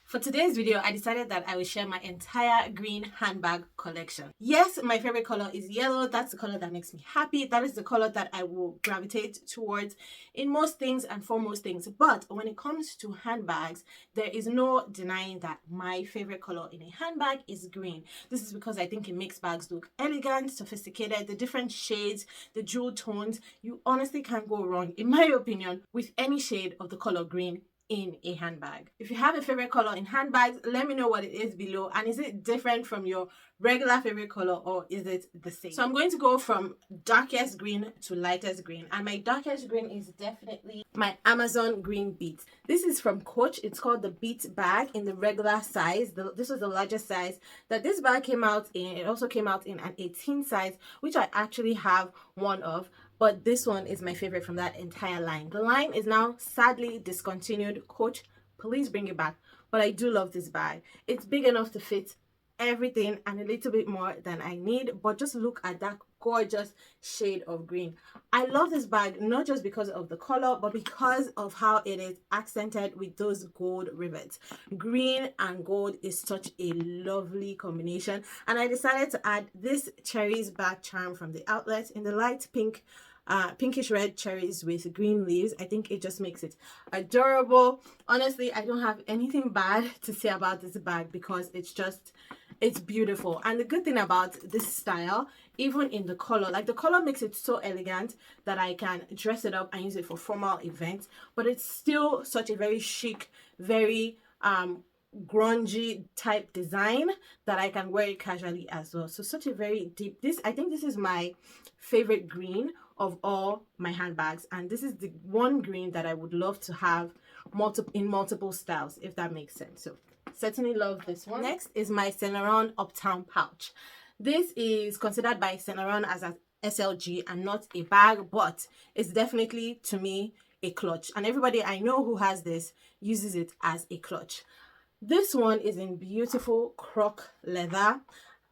For today's video, I decided that I will share my entire green handbag collection. Yes, my favorite color is yellow. That's the color that makes me happy. That is the color that I will gravitate towards in most things and for most things. But when it comes to handbags, there is no denying that my favorite color in a handbag is green. This is because I think it makes bags look elegant, sophisticated, the different shades, the jewel tones. You honestly can't go wrong, in my opinion, with any shade of the color green in a handbag. If you have a favorite color in handbags, let me know what it is below, and is it different from your regular favorite color or is it the same? So I'm going to go from darkest green to lightest green, and my darkest green is definitely my Amazon green beat. This is from Coach. It's called the beat bag in the regular size. This was the largest size that this bag came out in. It also came out in an 18 size, which I actually have one of, but this one is my favorite from that entire line. The line is now sadly discontinued. Coach, please bring it back. But I do love this bag. It's big enough to fit everything and a little bit more than I need, but just look at that gorgeous shade of green. I love this bag not just because of the color, but because of how it is accented with those gold rivets. Green and gold is such a lovely combination, and I decided to add this cherries bag charm from the outlet in the light pink, pinkish red cherries with green leaves. I think it just makes it adorable. Honestly, I don't have anything bad to say about this bag because it's beautiful. And the good thing about this style, even in the color, like the color makes it so elegant that I can dress it up and use it for formal events, but it's still such a very chic, very grungy type design that I can wear it casually as well. So such a very deep, I think this is my favorite green of all my handbags, and this is the one green that I would love to have in multiple styles, if that makes sense. So certainly love this one. Next is my Saint Laurent Uptown pouch. This is considered by Saint Laurent as an SLG and not a bag, but it's definitely, to me, a clutch, and everybody I know who has this uses it as a clutch. This one is in beautiful croc leather,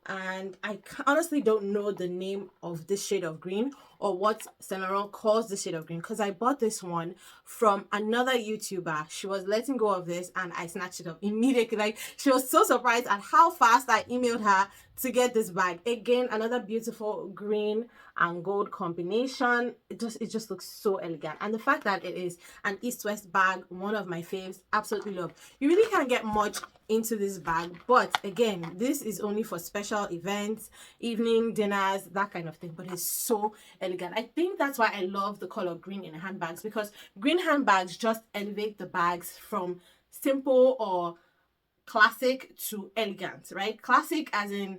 and I honestly don't know the name of this shade of green or what Saint Laurent calls the shade of green, because I bought this one from another YouTuber. She was letting go of this and I snatched it up immediately. Like, she was so surprised at how fast I emailed her to get this bag. Again, another beautiful green and gold combination. It just looks so elegant, and the fact that it is an east-west bag, one of my faves, absolutely love. You really can't get much into this bag, but again, this is only for special events, evening dinners, that kind of thing, but it's so elegant. I think that's why I love the color green in handbags, because green handbags just elevate the bags from simple or classic to elegant, right? Classic as in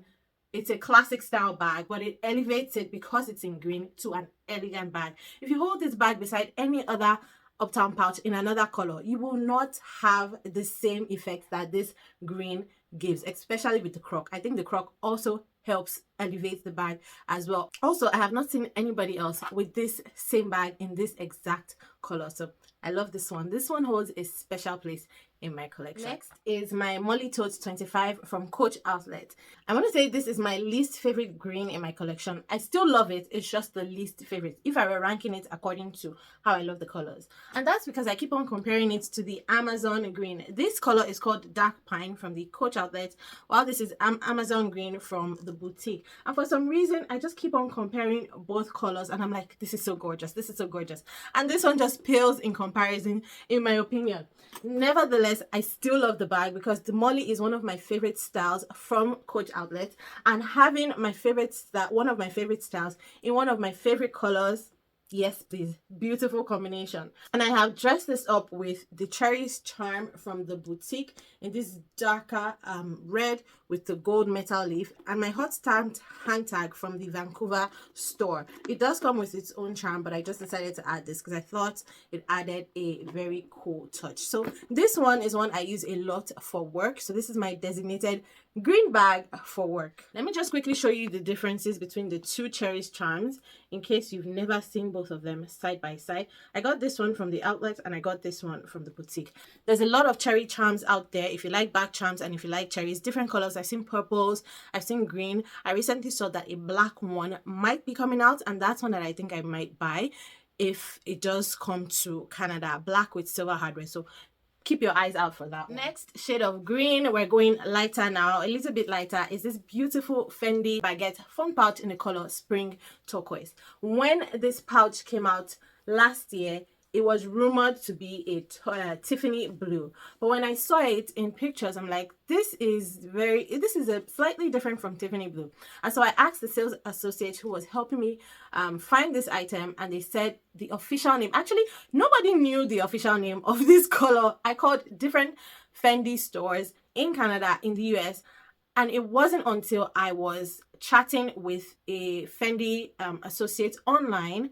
it's a classic style bag, but it elevates it because it's in green to an elegant bag. If you hold this bag beside any other Uptown pouch in another color, you will not have the same effect that this green gives, especially with the croc. I think the croc also helps elevate the bag as well. Also, I have not seen anybody else with this same bag in this exact color, so I love this one. This one holds a special place in my collection. Next is my Mollie Tote 25 from Coach Outlet. I want to say this is my least favorite green in my collection. I still love it, it's just the least favorite if I were ranking it according to how I love the colors, and that's because I keep on comparing it to the Amazon green. This color is called Dark Pine from the Coach Outlet, while this is Amazon green from the boutique, and for some reason I just keep on comparing both colors and I'm like, this is so gorgeous, this is so gorgeous, and this one just pales in comparison, in my opinion. Nevertheless, I still love the bag because the Mollie is one of my favorite styles from Coach Outlet, and having my favorite style, one of my favorite styles in one of my favorite colors, yes please, beautiful combination. And I have dressed this up with the cherries charm from the boutique in this darker red with the gold metal leaf, and my hot stamped hand tag from the Vancouver store. It does come with its own charm, but I just decided to add this because I thought it added a very cool touch. So this one is one I use a lot for work, so this is my designated green bag for work. Let me just quickly show you the differences between the two cherries charms in case you've never seen both of them side by side. I got this one from the outlet and I got this one from the boutique. There's a lot of cherry charms out there if you like bag charms and if you like cherries, different colors. I've seen purples, I've seen green. I recently saw that a black one might be coming out, and that's one that I think I might buy if it does come to Canada, black with silver hardware. So keep your eyes out for that one. Next shade of green, we're going lighter now, a little bit lighter, is this beautiful Fendi Baguette phone pouch in the color Spring Turquoise. When this pouch came out last year, it was rumored to be a Tiffany blue, but when I saw it in pictures, I'm like, this is a slightly different from Tiffany blue. And so I asked the sales associate who was helping me find this item, and they said the official name, actually nobody knew the official name of this color. I called different Fendi stores in Canada, in the US, and it wasn't until I was chatting with a Fendi associate online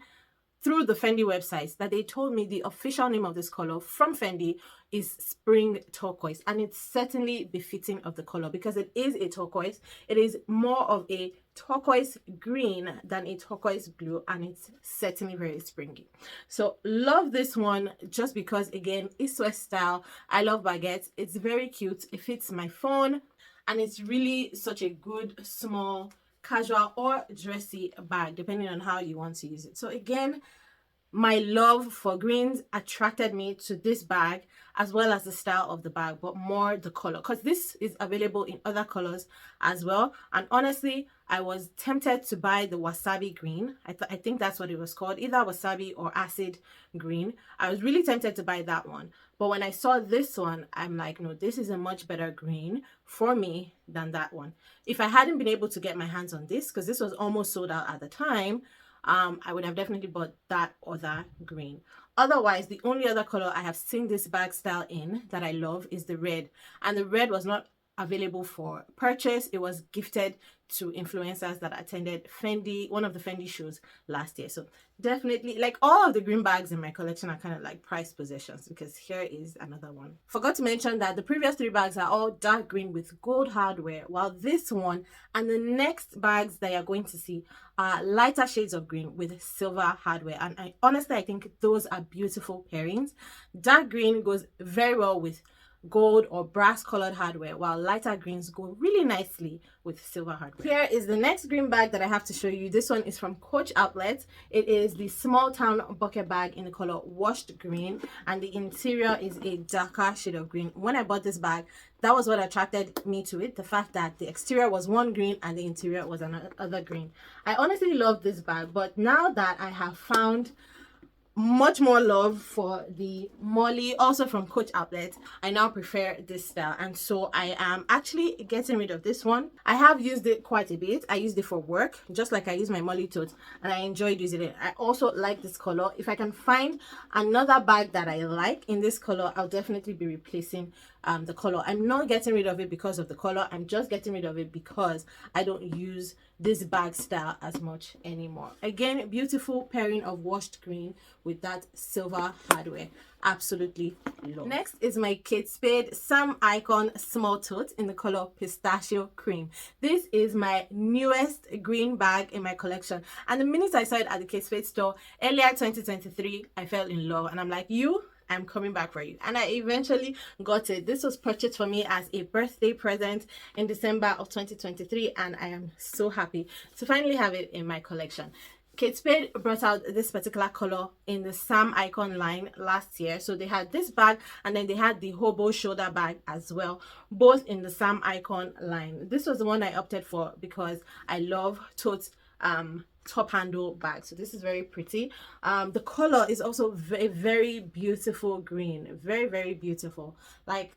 through the Fendi websites that they told me the official name of this color from Fendi is Spring Turquoise, and it's certainly befitting of the color because it is a turquoise. It is more of a turquoise green than a turquoise blue, and it's certainly very springy. So love this one just because, again, it's Swiss style. I love baguettes. It's very cute. It fits my phone, and it's really such a good small casual or dressy bag depending on how you want to use it. So again, my love for greens attracted me to this bag, as well as the style of the bag, but more the color, because this is available in other colors as well. And honestly, I was tempted to buy the wasabi green. I think that's what it was called, either wasabi or acid green. I was really tempted to buy that one, but when I saw this one, I'm like, no, this is a much better green for me than that one. If I hadn't been able to get my hands on this, because this was almost sold out at the time, I would have definitely bought that other green. Otherwise, the only other color I have seen this bag style in that I love is the red, and the red was not available for purchase. It was gifted to influencers that attended one of the Fendi shows last year. So definitely, like, all of the green bags in my collection are kind of like prized possessions, because here is another one. Forgot to mention that the previous 3 bags are all dark green with gold hardware, while this one and the next bags that you're going to see are lighter shades of green with silver hardware. And I think those are beautiful pairings. Dark green goes very well with gold or brass colored hardware, while lighter greens go really nicely with silver hardware. Here is the next green bag that I have to show you. This one is from Coach Outlet. It is the small town bucket bag in the color washed green, and the interior is a darker shade of green. When I bought this bag, that was what attracted me to it, the fact that the exterior was one green and the interior was another green. I honestly love this bag, but now that I have found much more love for the Mollie, also from Coach Outlet, I now prefer this style, and so I am actually getting rid of this one. I have used it quite a bit. I used it for work, just like I use my Mollie tote, and I enjoyed using it. I also like this color. If I can find another bag that I like in this color, I'll definitely be replacing the color. I'm not getting rid of it because of the color. I'm just getting rid of it because I don't use this bag style as much anymore. Again, beautiful pairing of washed green with that silver hardware. Absolutely love. Next is my Kate Spade Sam Icon small tote in the color pistachio cream. This is my newest green bag in my collection, and the minute I saw it at the Kate Spade store earlier 2023, I fell in love, and I'm like, I'm coming back for you. And I eventually got it. This was purchased for me as a birthday present in December of 2023, and I am so happy to finally have it in my collection. Kate Spade brought out this particular color in the Sam Icon line last year. So they had this bag, and then they had the hobo shoulder bag as well, both in the Sam Icon line. This was the one I opted for because I love Tote top handle bag. So this is very pretty. The color is also very, very beautiful green. Very, very beautiful. Like,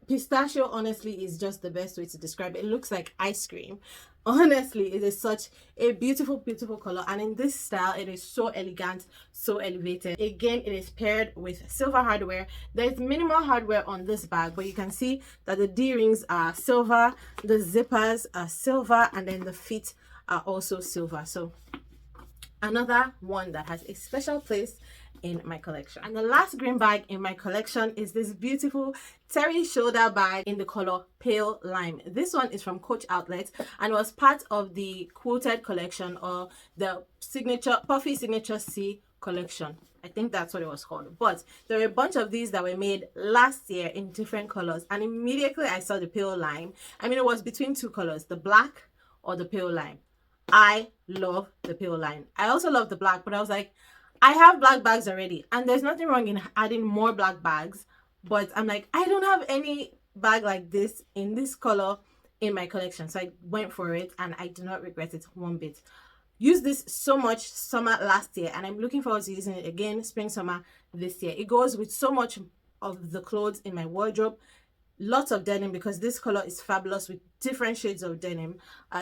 pistachio honestly is just the best way to describe it. It looks like ice cream. Honestly, it is such a beautiful, beautiful color, and in this style it is so elegant, so elevated. Again, it is paired with silver hardware. There is minimal hardware on this bag, but you can see that the D-rings are silver, the zippers are silver, and then the feet are also silver. So another one that has a special place in my collection. And the last green bag in my collection is this beautiful Teri shoulder bag in the color pale lime. This one is from Coach Outlet and was part of the quoted collection, or the Puffy Signature C collection. I think that's what it was called. But there were a bunch of these that were made last year in different colors, and immediately I saw the pale lime. I mean, it was between 2 colors, the black or the pale lime. I love the pale lime. I also love the black, but I was like, I have black bags already, and there's nothing wrong in adding more black bags, but I'm like, I don't have any bag like this in this color in my collection, so I went for it and I do not regret it one bit. Used this so much summer last year and I'm looking forward to using it again spring summer this year. It goes with so much of the clothes in my wardrobe. Lots of denim because this color is fabulous with different shades of denim.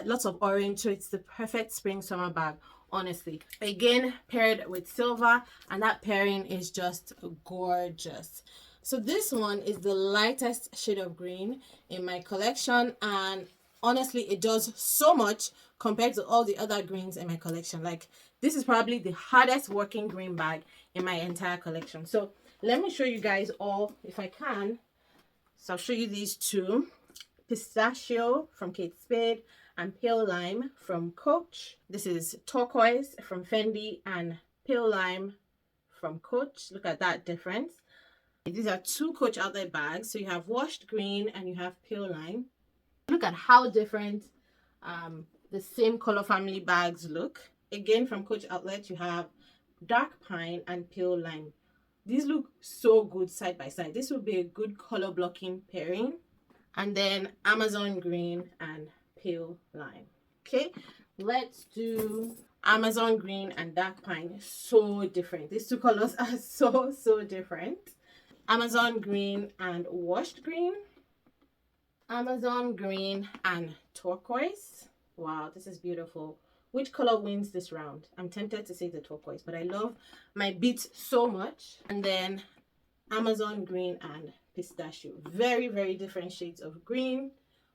Lots of orange, so it's the perfect spring summer bag, honestly. Again, paired with silver, and that pairing is just gorgeous. So this one is the lightest shade of green in my collection, and honestly it does so much compared to all the other greens in my collection. Like, this is probably the hardest working green bag in my entire collection. So let me show you guys all if I can. So I'll show you these two: Pistachio from Kate Spade and Pale Lime from Coach. This is Turquoise from Fendi and Pale Lime from Coach. Look at that difference. These are two Coach outlet bags. So you have washed green and you have Pale Lime. Look at how different the same color family bags look. Again, from Coach outlet, you have dark pine and Pale Lime. These look so good side by side. This would be a good color blocking pairing. And then Amazon green and Pale Lime. Okay, let's do Amazon green and dark pine. So different. These two colors are so different. Amazon green and washed green. Amazon green and turquoise. Wow, this is beautiful. Which color wins this round? I'm tempted to say the turquoise, but I love my beats so much. And then Amazon green and pistachio. Very different shades of green,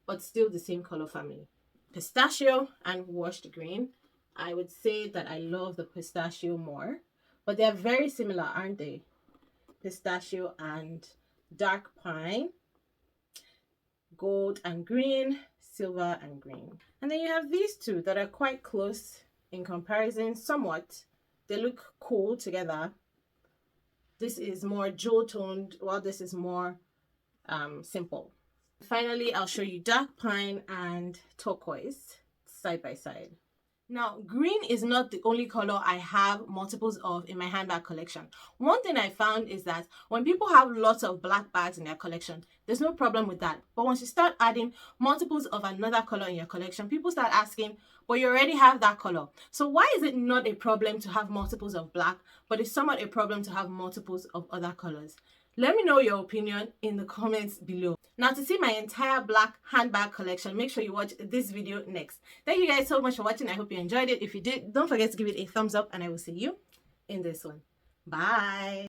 but still the same color family. Pistachio and washed green. I would say that I love the pistachio more, but they're very similar, aren't they? Pistachio and dark pine. Gold and green, silver and green. And then you have these two that are quite close in comparison, somewhat. They look cool together. This is more jewel toned, while this is more simple. Finally, I'll show you dark pine and turquoise side by side. Now, green is not the only color I have multiples of in my handbag collection. One thing I found is that when people have lots of black bags in their collection, there's no problem with that. But once you start adding multiples of another color in your collection, people start asking, but you already have that color. So why is it not a problem to have multiples of black, but it's somewhat a problem to have multiples of other colors? Let me know your opinion in the comments below. Now, to see my entire black handbag collection, make sure you watch this video next. Thank you guys so much for watching. I hope you enjoyed it. If you did, don't forget to give it a thumbs up and I will see you in this one. Bye.